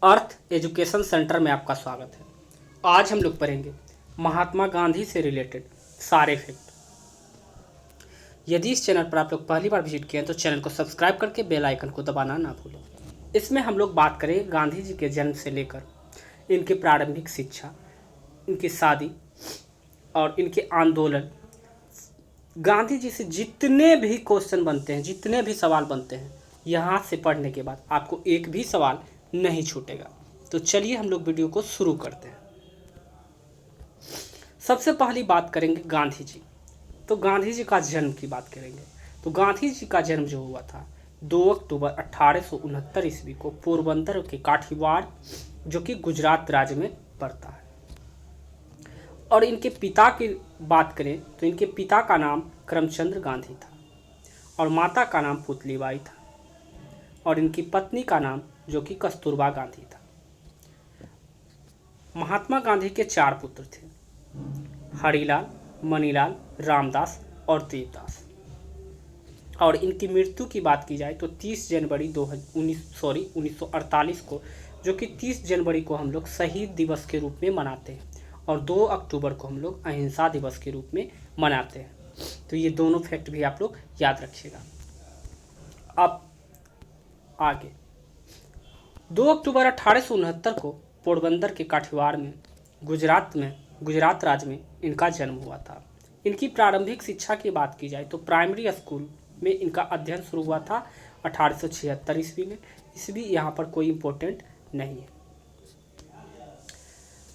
अर्थ education centre में आपका स्वागत है। आज हम लोग पढ़ेंगे महात्मा गांधी से रिलेटेड सारे फैक्ट। यदि इस चैनल पर आप लोग पहली बार विजिट किए हैं तो चैनल को सब्सक्राइब करके बेल आइकन को दबाना ना भूलें। इसमें हम लोग बात करेंगे गांधी जी के जन्म से लेकर इनकी प्रारंभिक शिक्षा, इनकी शादी और इनके आंदोलन। गांधी जी से जितने भी क्वेश्चन बनते हैं, जितने भी सवाल बनते हैं, यहाँ से पढ़ने के बाद आपको एक भी सवाल नहीं छूटेगा। तो चलिए हम लोग वीडियो को शुरू करते हैं। सबसे पहली बात करेंगे गांधी जी। तो गांधी जी का जन्म की बात करेंगे तो गांधी जी का जन्म जो हुआ था 2 अक्टूबर 1869 ईस्वी को पोरबंदर के काठियावाड़, जो कि गुजरात राज्य में पड़ता है। और इनके पिता की बात करें तो इनके पिता का नाम करमचंद गांधी था और माता का नाम पुतलीबाई था और इनकी पत्नी का नाम जो कि कस्तूरबा गांधी था। महात्मा गांधी के 4 पुत्र थे, हरिलाल, मणिलाल, रामदास और देवदास। और इनकी मृत्यु की बात की जाए तो 30 जनवरी 1948 को, जो कि 30 जनवरी को हम लोग शहीद दिवस के रूप में मनाते हैं और 2 अक्टूबर को हम लोग अहिंसा दिवस के रूप में मनाते हैं। तो ये दोनों फैक्ट भी आप लोग याद रखिएगा। अब आगे 2 अक्टूबर 1869 को पोरबंदर के काठियावाड़ में गुजरात राज्य में इनका जन्म हुआ था। इनकी प्रारंभिक शिक्षा की बात की जाए तो प्राइमरी स्कूल में इनका अध्ययन शुरू हुआ था 1876 ईस्वी में। ईस्वी यहाँ पर कोई इम्पोर्टेंट नहीं है।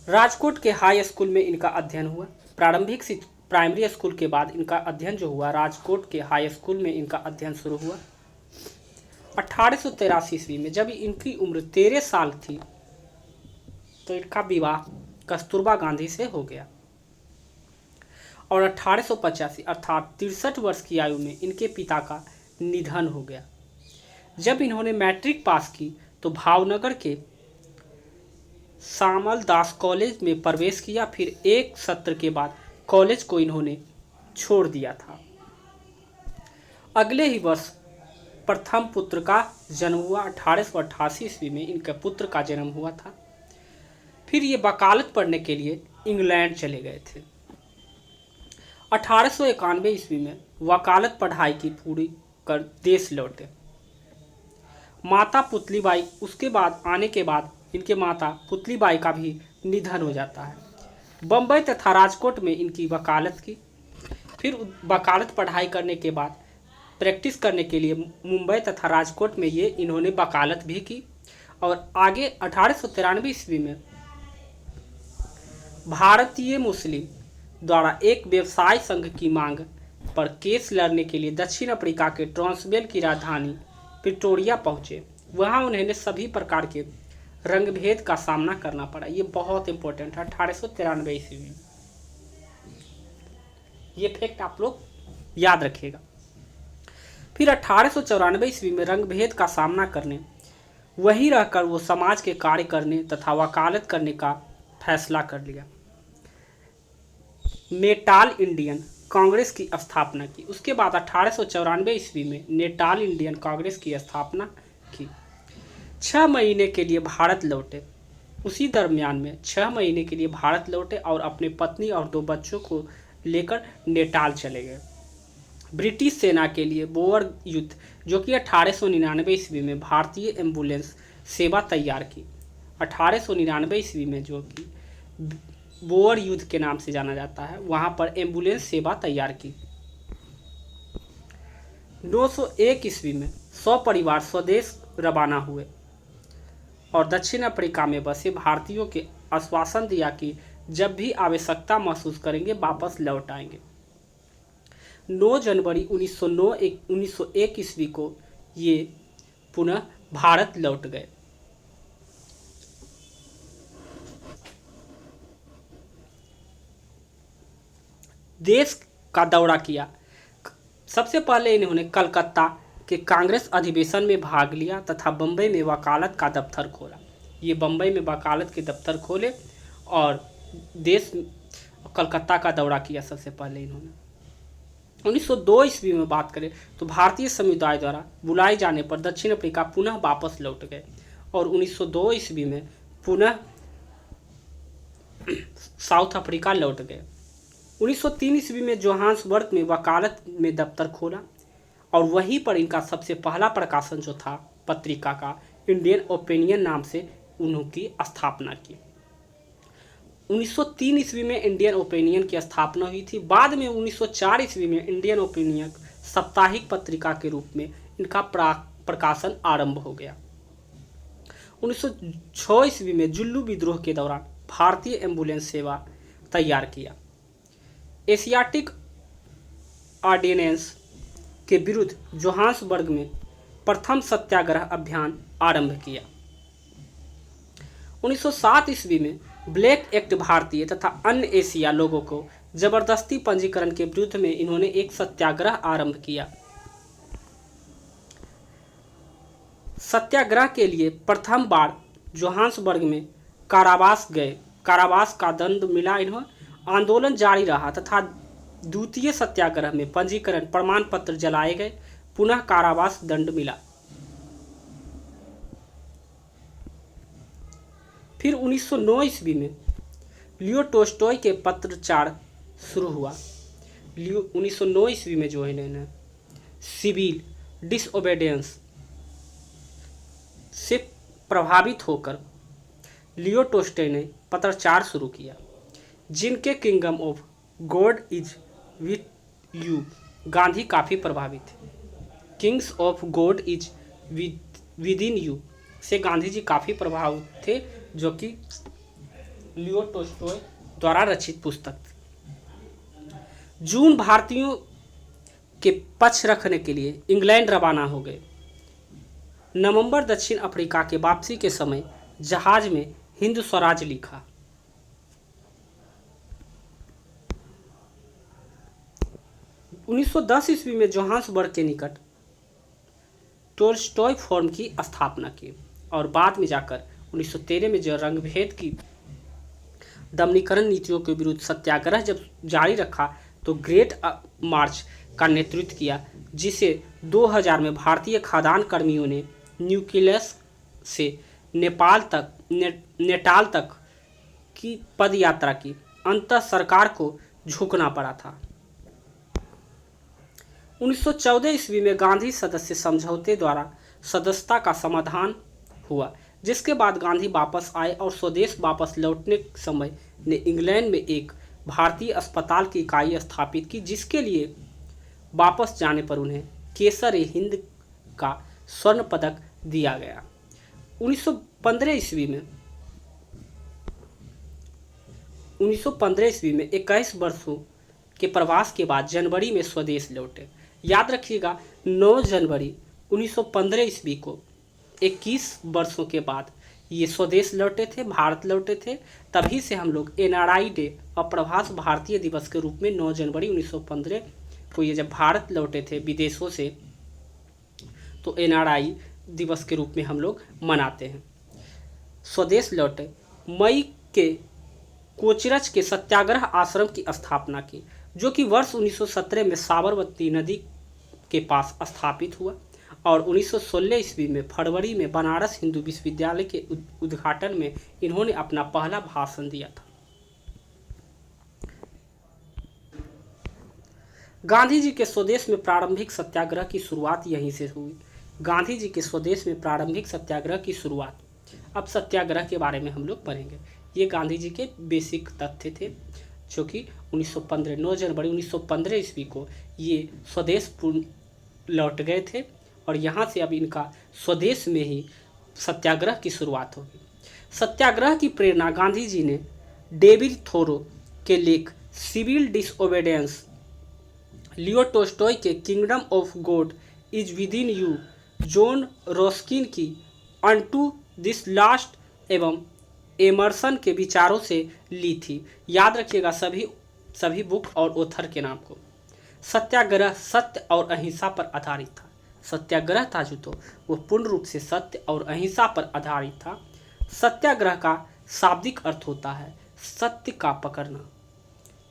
राजकोट के हाई स्कूल में इनका अध्ययन हुआ। प्राइमरी स्कूल के बाद इनका अध्ययन जो हुआ राजकोट के हाई स्कूल में इनका अध्ययन शुरू हुआ। 1883 ईस्वी में जब इनकी उम्र 13 साल थी तो इनका विवाह कस्तूरबा गांधी से हो गया और 1885 अर्थात 63 वर्ष की आयु में इनके पिता का निधन हो गया। जब इन्होंने मैट्रिक पास की तो भावनगर के श्यामल दास कॉलेज में प्रवेश किया। फिर एक सत्र के बाद कॉलेज को इन्होंने छोड़ दिया था। अगले ही वर्ष प्रथम पुत्र का जन्म हुआ। 1888 ईस्वी में इनके पुत्र का जन्म हुआ था। फिर ये वकालत पढ़ने के लिए इंग्लैंड चले गए थे। 1891 ईस्वी में वकालत पढ़ाई की पूरी कर देश लौटे। माता पुतलीबाई, उसके बाद आने के बाद इनके माता पुतलीबाई का भी निधन हो जाता है। बम्बई तथा राजकोट में इनकी वकालत की। फिर वकालत पढ़ाई करने के बाद प्रैक्टिस करने के लिए मुंबई तथा राजकोट में ये इन्होंने वकालत भी की। और आगे 1893 ईस्वी में भारतीय मुस्लिम द्वारा एक व्यवसाय संघ की मांग पर केस लड़ने के लिए दक्षिण अफ्रीका के ट्रांसवेल की राजधानी प्रिटोरिया पहुंचे। वहां उन्हें सभी प्रकार के रंगभेद का सामना करना पड़ा। ये बहुत इंपॉर्टेंट है। 1893 ईस्वी में ये फैक्ट आप लोग याद रखिएगा। फिर 1894 ईस्वी में रंगभेद का सामना करने, वहीं रहकर वो समाज के कार्य करने तथा वकालत करने का फैसला कर लिया। नेटाल इंडियन कांग्रेस की स्थापना की। उसके बाद 1894 ईस्वी में नेटाल इंडियन कांग्रेस की स्थापना की। 6 महीने के लिए भारत लौटे। उसी दरमियान में 6 महीने के लिए भारत लौटे और अपने पत्नी और 2 बच्चों को लेकर नेटाल चले गए। ब्रिटिश सेना के लिए बोअर युद्ध, जो कि 1899 ईस्वी में भारतीय एम्बुलेंस सेवा तैयार की। 1899 ईस्वी में जो कि बोअर युद्ध के नाम से जाना जाता है, वहां पर एम्बुलेंस सेवा तैयार की। 901 ईस्वी में 100 परिवार स्वदेश रवाना हुए और दक्षिण अफ्रीका में बसे भारतीयों के आश्वासन दिया कि जब भी आवश्यकता महसूस करेंगे वापस लौट आएंगे। 9 जनवरी 1901 ईस्वी को ये पुनः भारत लौट गए। देश का दौरा किया। सबसे पहले इन्होंने कलकत्ता के कांग्रेस अधिवेशन में भाग लिया तथा बम्बई में वकालत का दफ्तर खोला। ये बम्बई में वकालत के दफ्तर खोले और कलकत्ता का दौरा किया सबसे पहले इन्होंने। 1902 ईस्वी में बात करें तो भारतीय समुदाय द्वारा बुलाए जाने पर दक्षिण अफ्रीका पुनः वापस लौट गए और 1902 ईस्वी में पुनः साउथ अफ्रीका लौट गए। 1903 ईस्वी में जोहान्सबर्ग में वकालत में दफ्तर खोला और वहीं पर इनका सबसे पहला प्रकाशन जो था पत्रिका का इंडियन ओपिनियन नाम से उनकी स्थापना की। 1903 ईस्वी में इंडियन ओपिनियन की स्थापना हुई थी। बाद में 1904 ईस्वी में इंडियन ओपिनियन साप्ताहिक पत्रिका के रूप में इनका प्रकाशन आरंभ हो गया। 1906 ईस्वी में जुल्लू विद्रोह के दौरान भारतीय एम्बुलेंस सेवा तैयार किया। एशियाटिक ऑर्डिनेंस के विरुद्ध जोहान्सबर्ग में प्रथम सत्याग्रह अभियान आरंभ किया। 1907 ईस्वी में ब्लैक एक्ट भारतीय तथा अन्य एशिया लोगों को जबरदस्ती पंजीकरण के विरुद्ध में इन्होंने एक सत्याग्रह आरंभ किया। सत्याग्रह के लिए प्रथम बार जोहान्सबर्ग में कारावास का दंड मिला इन्हें। आंदोलन जारी रहा तथा द्वितीय सत्याग्रह में पंजीकरण प्रमाण पत्र जलाए गए, पुनः कारावास दंड मिला। फिर 1909 ईस्वी में लियो टोल्स्टॉय के पत्रचार शुरू हुआ। 1909 ईस्वी में जो है इन्होंने सिविल डिसओबीडियंस से प्रभावित होकर लियो टोल्स्टॉय ने पत्रचार शुरू किया, जिनके kingdom of God is with you Gandhi काफ़ी प्रभावित थे। Kings of God is with in you से गांधी जी काफ़ी प्रभावित थे, जो कि लियो टोल्स्टॉय द्वारा रचित पुस्तक थी। जून भारतीयों के पक्ष रखने के लिए इंग्लैंड रवाना हो गए। नवंबर दक्षिण अफ्रीका के वापसी के समय जहाज में हिंद स्वराज लिखा। उन्नीस 1910 ईस्वी में जोहान्सबर्ग के निकट टोल्स्टॉय फॉर्म की स्थापना की और बाद में जाकर 1913 में जो रंगभेद की दमनीकरण नीतियों के विरुद्ध सत्याग्रह जब जारी रखा तो ग्रेट मार्च का नेतृत्व किया, जिसे 2000 में भारतीय खाद्यान्न कर्मियों ने न्यूक्लियस से नेटाल तक की पद यात्रा की। अंततः सरकार को झुकना पड़ा था। 1914 ईस्वी में गांधी सदस्य समझौते द्वारा सदस्यता का समाधान हुआ, जिसके बाद गांधी वापस आए और स्वदेश वापस लौटने के समय ने इंग्लैंड में एक भारतीय अस्पताल की इकाई स्थापित की, जिसके लिए वापस जाने पर उन्हें केसर-ए-हिंद का स्वर्ण पदक दिया गया। 1915 ईस्वी में 21 वर्षों के प्रवास के बाद जनवरी में स्वदेश लौटे। याद रखिएगा 9 जनवरी 1915 ईस्वी को 21 वर्षों के बाद ये स्वदेश लौटे थे, भारत लौटे थे। तभी से हम लोग NRI डे अप्रवास भारतीय दिवस के रूप में 9 जनवरी 1915 को ये जब भारत लौटे थे विदेशों से, तो NRI दिवस के रूप में हम लोग मनाते हैं। स्वदेश लौटे। मई के कोचरज के सत्याग्रह आश्रम की स्थापना की, जो कि वर्ष 1917 में साबरमती नदी के पास स्थापित हुआ और 1916 ईस्वी में फरवरी में बनारस हिंदू विश्वविद्यालय के उद्घाटन में इन्होंने अपना पहला भाषण दिया था। गांधी जी के स्वदेश में प्रारंभिक सत्याग्रह की शुरुआत यहीं से हुई। गांधी जी के स्वदेश में प्रारंभिक सत्याग्रह की शुरुआत। अब सत्याग्रह के बारे में हम लोग पढ़ेंगे। ये गांधी जी के बेसिक तथ्य थे, जो कि 9 जनवरी 1915 ईस्वी को ये स्वदेश लौट गए थे और यहाँ से अब इनका स्वदेश में ही सत्याग्रह की शुरुआत होगी। सत्याग्रह की प्रेरणा गांधी जी ने डेविड थोरो के लेख सिविल डिसओबीडियंस, लियो टोल्स्टॉय के kingdom of God is with in you, John Ruskin की अनटू दिस लास्ट एवं एमर्सन के विचारों से ली थी। याद रखिएगा सभी बुक और ऑथर के नाम को। सत्याग्रह सत्य और अहिंसा पर आधारित था। सत्याग्रह था जो तो वो पूर्ण रूप से सत्य और अहिंसा पर आधारित था। सत्याग्रह का शाब्दिक अर्थ होता है सत्य का पकड़ना।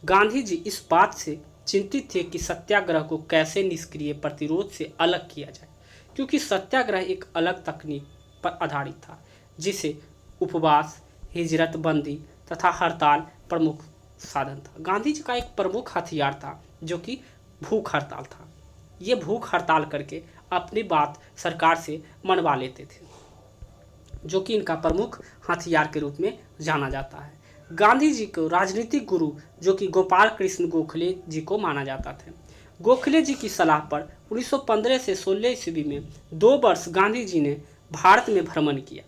गांधी जी इस बात से चिंतित थे कि सत्याग्रह को कैसे निष्क्रिय प्रतिरोध से अलग किया जाए, क्योंकि सत्याग्रह एक अलग तकनीक पर आधारित था। जिसे उपवास, हिजरत बंदी तथा हड़ताल प्रमुख साधन था। गांधी जी का एक प्रमुख हथियार था जो कि भूख हड़ताल था। ये भूख हड़ताल करके अपनी बात सरकार से मनवा लेते थे, जो कि इनका प्रमुख हथियार के रूप में जाना जाता है। गांधी जी को राजनीतिक गुरु जो कि गोपाल कृष्ण गोखले जी को माना जाता था। गोखले जी की सलाह पर 1915 से 16 ईस्वी में 2 वर्ष गांधी जी ने भारत में भ्रमण किया।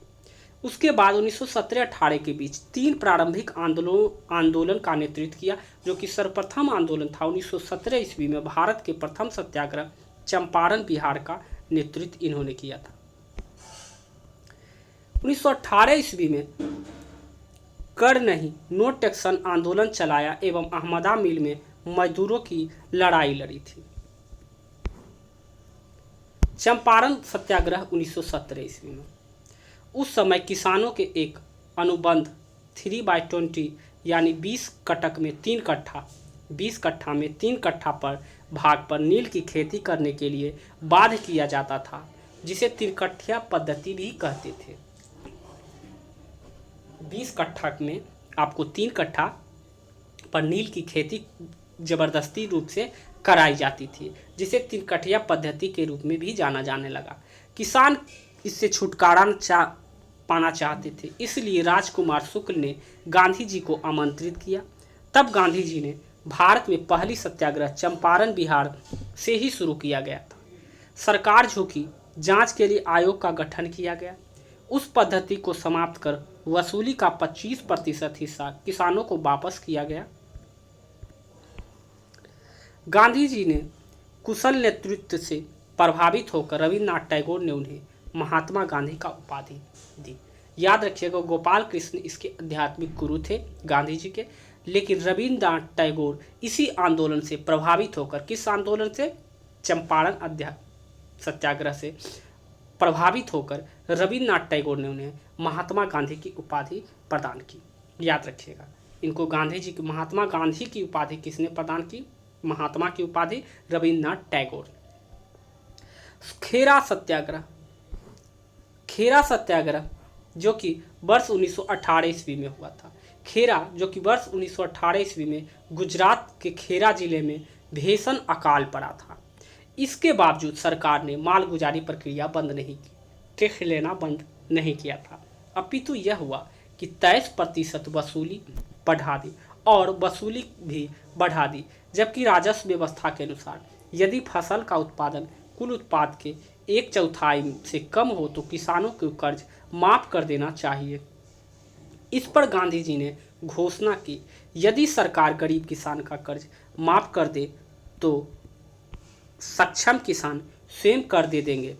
उसके बाद 1917-18 के बीच 3 प्रारंभिक आंदोलन का नेतृत्व किया, जो कि सर्वप्रथम आंदोलन था 1917 ईस्वी में भारत के प्रथम सत्याग्रह चंपारण बिहार का नेतृत्व इन्होंने किया था। 1918 ईस्वी में कर नहीं नो टैक्सन आंदोलन चलाया एवं अहमदा मिल में मजदूरों की लड़ाई लड़ी थी। चंपारण सत्याग्रह 1917 ईस्वी में उस समय किसानों के एक अनुबंध 3/20 यानी 20 कटक में 3 कट्ठा 20 कट्ठा में 3 कट्ठा पर भाग पर नील की खेती करने के लिए बाध्य किया जाता था, जिसे त्रिकट्ठिया पद्धति भी कहते थे। 20 कट्ठा में आपको 3 कट्ठा पर नील की खेती जबरदस्ती रूप से कराई जाती थी, जिसे त्रिकट्ठिया पद्धति के रूप में भी जाना जाने लगा। किसान इससे छुटकारा पाना चाहते थे, इसलिए राजकुमार शुक्ल ने गांधी जी को आमंत्रित किया। तब गांधी जी ने भारत में पहली सत्याग्रह चंपारण बिहार से ही शुरू किया गया था। सरकार झुकी, जांच के लिए आयोग का गठन किया गया। उस पद्धति को समाप्त कर वसूली का 25% हिस्सा किसानों को वापस किया गया। गांधी जी ने कुशल नेतृत्व से प्रभावित होकर रविन्द्रनाथ टैगोर ने उन्हें महात्मा गांधी का उपाधि दी। याद रखिएगा, गोपाल कृष्ण इसके आध्यात्मिक गुरु थे गांधी जी के, लेकिन रविन्द्रनाथ टैगोर इसी आंदोलन से प्रभावित होकर, किस आंदोलन से? चंपारण सत्याग्रह से प्रभावित होकर रविन्द्रनाथ टैगोर ने उन्हें महात्मा गांधी की उपाधि प्रदान की। याद रखिएगा, इनको गांधी जी की महात्मा गांधी की उपाधि किसने प्रदान की? महात्मा की उपाधि रविन्द्रनाथ टैगोर। खेरा सत्याग्रह जो कि वर्ष 1918 ईस्वी में हुआ था। खेरा जो कि वर्ष 1918 ईस्वी में गुजरात के खेरा जिले में भीषण अकाल पड़ा था। इसके बावजूद सरकार ने मालगुजारी प्रक्रिया बंद नहीं की, टैक्स लेना बंद नहीं किया था, अपितु यह हुआ कि 23% वसूली बढ़ा दी और वसूली भी बढ़ा दी, जबकि राजस्व व्यवस्था के अनुसार यदि फसल का उत्पादन कुल उत्पाद के 1/4 से कम हो तो किसानों को कर्ज माफ कर देना चाहिए। इस पर गांधी जी ने घोषणा की, यदि सरकार गरीब किसान का कर्ज माफ कर दे तो सक्षम किसान स्वयं कर दे देंगे।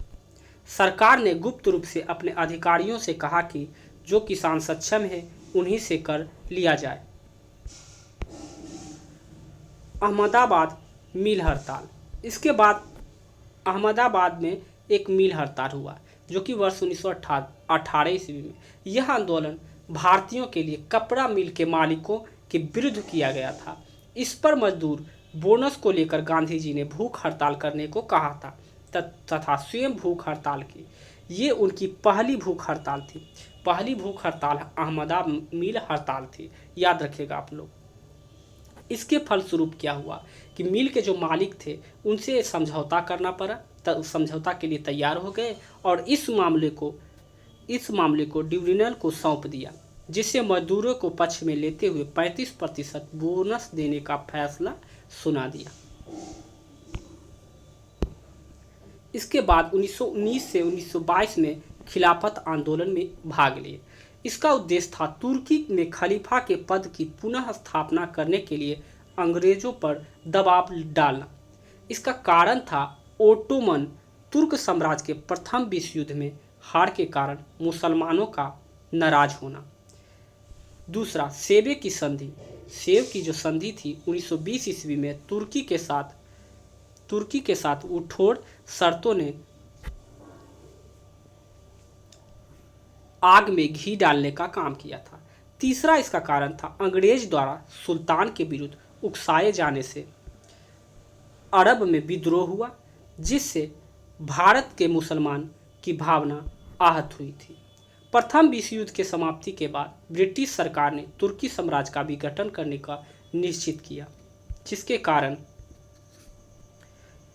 सरकार ने गुप्त रूप से अपने अधिकारियों से कहा कि जो किसान सक्षम है उन्हीं से कर लिया जाए। अहमदाबाद मिल हड़ताल। इसके बाद अहमदाबाद में एक मिल हड़ताल हुआ, जो कि वर्ष 1918 ईस्वी में। यह आंदोलन भारतीयों के लिए कपड़ा मिल के मालिकों के विरुद्ध किया गया था। इस पर मजदूर बोनस को लेकर गांधी जी ने भूख हड़ताल करने को कहा था तथा स्वयं भूख हड़ताल की। ये उनकी पहली भूख हड़ताल थी। पहली भूख हड़ताल अहमदाबाद मिल हड़ताल थी, याद रखिएगा आप लोग। इसके फलस्वरूप क्या हुआ कि मिल के जो मालिक थे उनसे समझौता करना पड़ा, तो समझौता के लिए तैयार हो गए और इस मामले को ट्रिब्यूनल को सौंप दिया, जिससे मजदूरों को पक्ष में लेते हुए 35% बोनस देने का फैसला सुना दिया। इसके बाद 1919 से 1922 में खिलाफत आंदोलन में भाग लिए। इसका उद्देश्य था तुर्की में खलीफा के पद की पुनः स्थापना करने के लिए अंग्रेजों पर दबाव डालना। इसका कारण था ओटोमन तुर्क साम्राज्य के प्रथम विश्व युद्ध में हार के कारण मुसलमानों का नाराज होना। दूसरा, सेवे की संधि। सेव की जो संधि थी 1920 ईस्वी में तुर्की के साथ उठोड़ शर्तों ने आग में घी डालने का काम किया था। तीसरा इसका कारण था अंग्रेज द्वारा सुल्तान के विरुद्ध उकसाए जाने से अरब में विद्रोह हुआ, जिससे भारत के मुसलमान की भावना आहत हुई थी। प्रथम विश्व युद्ध के समाप्ति के बाद ब्रिटिश सरकार ने तुर्की साम्राज्य का विघटन करने का निश्चित किया, जिसके कारण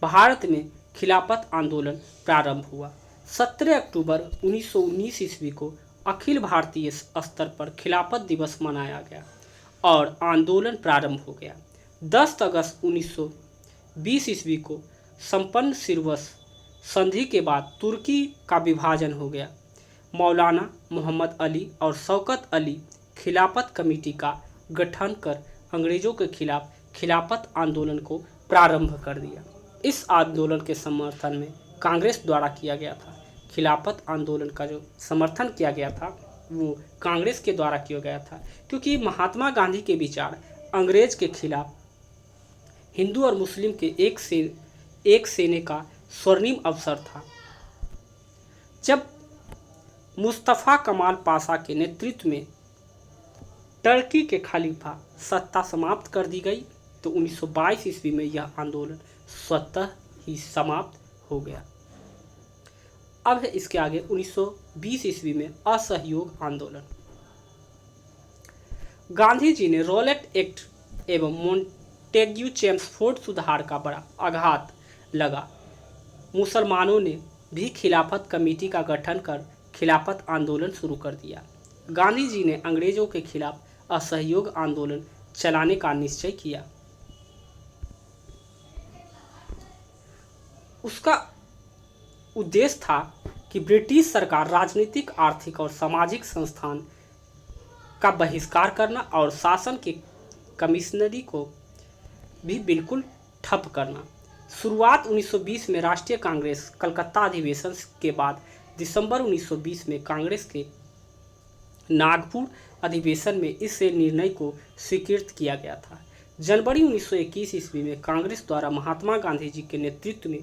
भारत में खिलाफत आंदोलन प्रारंभ हुआ। 17 अक्टूबर 1919 ईस्वी को अखिल भारतीय स्तर पर खिलाफत दिवस मनाया गया और आंदोलन प्रारंभ हो गया। 10 अगस्त 1920 ईस्वी को संपन्न सिरवस संधि के बाद तुर्की का विभाजन हो गया। मौलाना मोहम्मद अली और शौकत अली खिलाफत कमेटी का गठन कर अंग्रेज़ों के खिलाफ खिलाफत आंदोलन को प्रारंभ कर दिया। इस आंदोलन के समर्थन में कांग्रेस द्वारा किया गया था। खिलाफत आंदोलन का जो समर्थन किया गया था वो कांग्रेस के द्वारा किया गया था, क्योंकि महात्मा गांधी के विचार अंग्रेज के खिलाफ हिंदू और मुस्लिम के एक सेने का स्वर्णिम अवसर था। जब मुस्तफ़ा कमाल पाशा के नेतृत्व में टर्की के खलीफा सत्ता समाप्त कर दी गई तो 1922 ईस्वी में यह आंदोलन स्वतः ही समाप्त हो गया। अब है इसके आगे 1920 ईस्वी में असहयोग आंदोलन। गांधी जी ने रॉलेट एक्ट एवं मोंटेग्यू चेम्सफोर्ड सुधार का बड़ा आघात लगा। मुसलमानों ने भी खिलाफत कमेटी का गठन कर खिलाफत आंदोलन शुरू कर दिया। गांधी जी ने अंग्रेजों के खिलाफ असहयोग आंदोलन चलाने का निश्चय किया। उसका उद्देश्य था कि ब्रिटिश सरकार राजनीतिक, आर्थिक और सामाजिक संस्थान का बहिष्कार करना और शासन के कमिश्नरी को भी बिल्कुल ठप करना। शुरुआत 1920 में राष्ट्रीय कांग्रेस कलकत्ता अधिवेशन के बाद दिसंबर 1920 में कांग्रेस के नागपुर अधिवेशन में इस निर्णय को स्वीकृत किया गया था। जनवरी 1921 ईस्वी में कांग्रेस द्वारा महात्मा गांधी जी के नेतृत्व में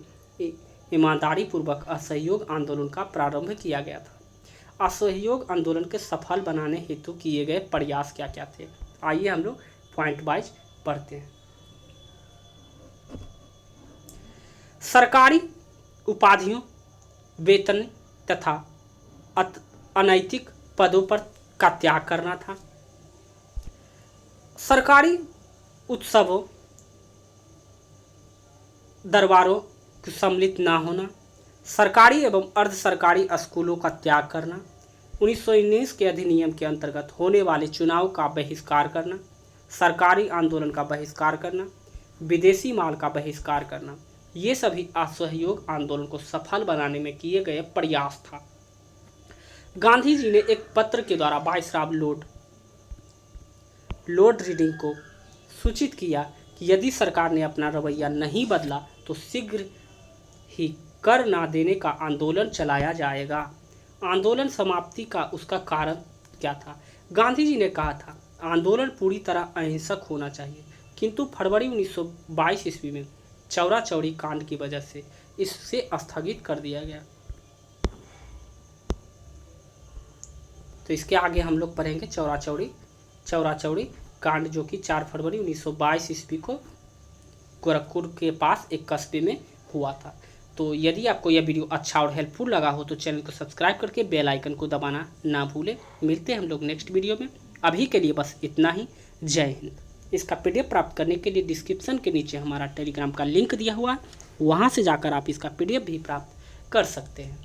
ईमानदारी पूर्वक असहयोग आंदोलन का प्रारंभ किया गया था। असहयोग आंदोलन के सफल बनाने हेतु किए गए प्रयास क्या क्या थे, आइए हम लोग पॉइंट वाइज पढ़ते हैं। सरकारी उपाधियों, वेतन तथा अनैतिक पदों पर का त्याग करना था। सरकारी उत्सवों, दरबारों को सम्मिलित ना होना। सरकारी एवं अर्ध सरकारी स्कूलों का त्याग करना। 1919 के अधिनियम के अंतर्गत होने वाले चुनाव का बहिष्कार करना। सरकारी आंदोलन का बहिष्कार करना। विदेशी माल का बहिष्कार करना। ये सभी असहयोग आंदोलन को सफल बनाने में किए गए प्रयास था। गांधी जी ने एक पत्र के द्वारा वाइसराय लॉर्ड रीडिंग को सूचित किया कि यदि सरकार ने अपना रवैया नहीं बदला तो शीघ्र ही कर ना देने का आंदोलन चलाया जाएगा। आंदोलन समाप्ति का उसका कारण क्या था? गांधी जी ने कहा था आंदोलन पूरी तरह अहिंसक होना चाहिए, किंतु फरवरी 1922 ईस्वी में चौरा चौरी कांड की वजह से इससे स्थगित कर दिया गया। तो इसके आगे हम लोग पढ़ेंगे चौरा चौरी कांड, जो कि 4 फरवरी 1922 ईस्वी को गोरखपुर के पास एक कस्बे में हुआ था। तो यदि आपको यह वीडियो अच्छा और हेल्पफुल लगा हो तो चैनल को सब्सक्राइब करके बेल आइकन को दबाना ना भूलें। मिलते हैं हम लोग नेक्स्ट वीडियो में। अभी के लिए बस इतना ही। जय हिंद। इसका PDF प्राप्त करने के लिए डिस्क्रिप्शन के नीचे हमारा टेलीग्राम का लिंक दिया हुआ है, वहाँ से जाकर आप इसका PDF भी प्राप्त कर सकते हैं।